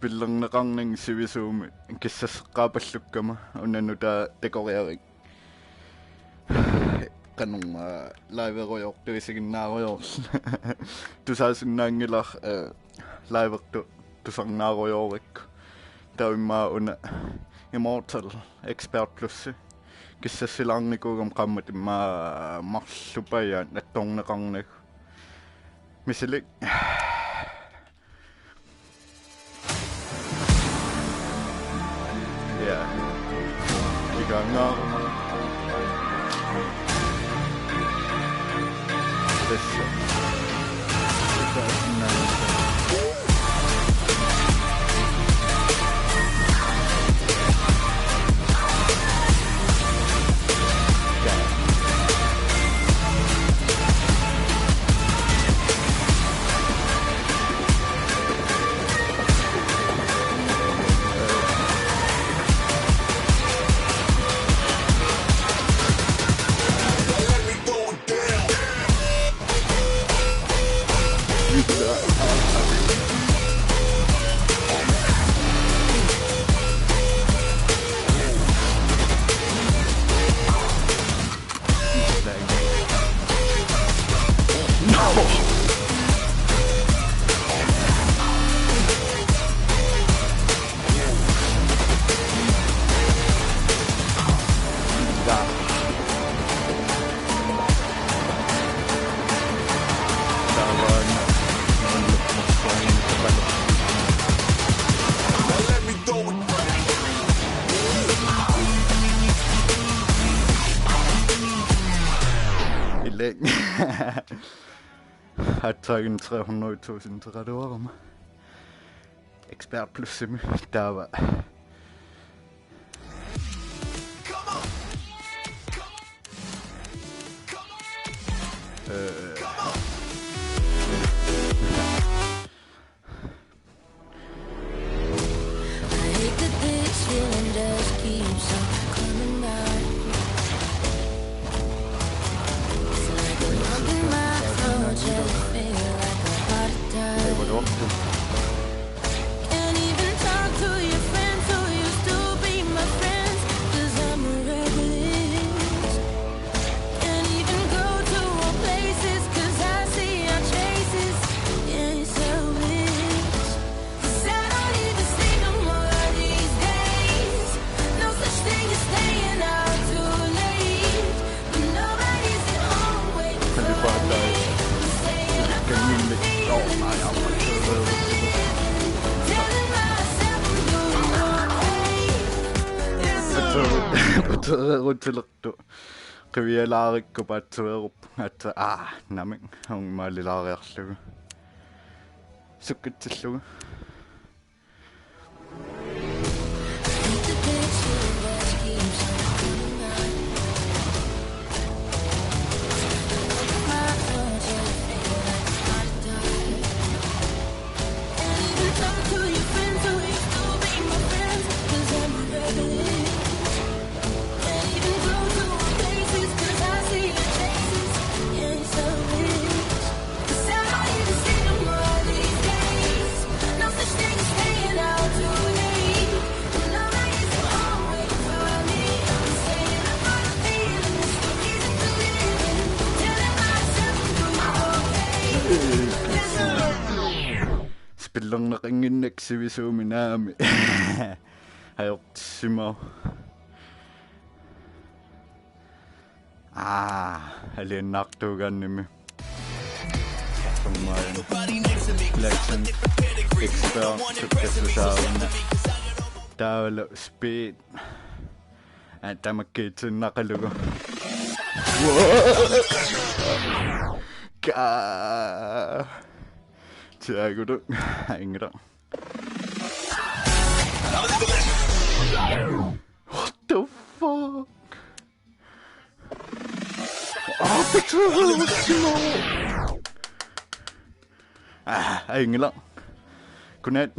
Pillerneqarning sivisuumi kissasseqqaapallukkama unnanuta tekoriarik qanumma laiveroyortuisiginnaaruyorl tusaasunnaangilar laivertu tusarnaaruyorik taimmaa una Immortal Expert Plus kissassilaarnikuugam qammat imma marlupaya nattorneqarnik misilik ja kigangar tässä har taget 300.000 til rette over mig. Expert plus semi, der var... Rutillertu qivialaarikku paatsuerup at naming ongmaalilaariarlugu sukkitsillugu Spillerneqinginnak sivisuuminaami hajortissimo aliannaartuugannimi sommayan Legend Expert sukkassusaarunna taavalu speed tamakkiitsunnaqalugu Tiago, ingera. What the fuck? Bellissimo! Ingela. Godnat.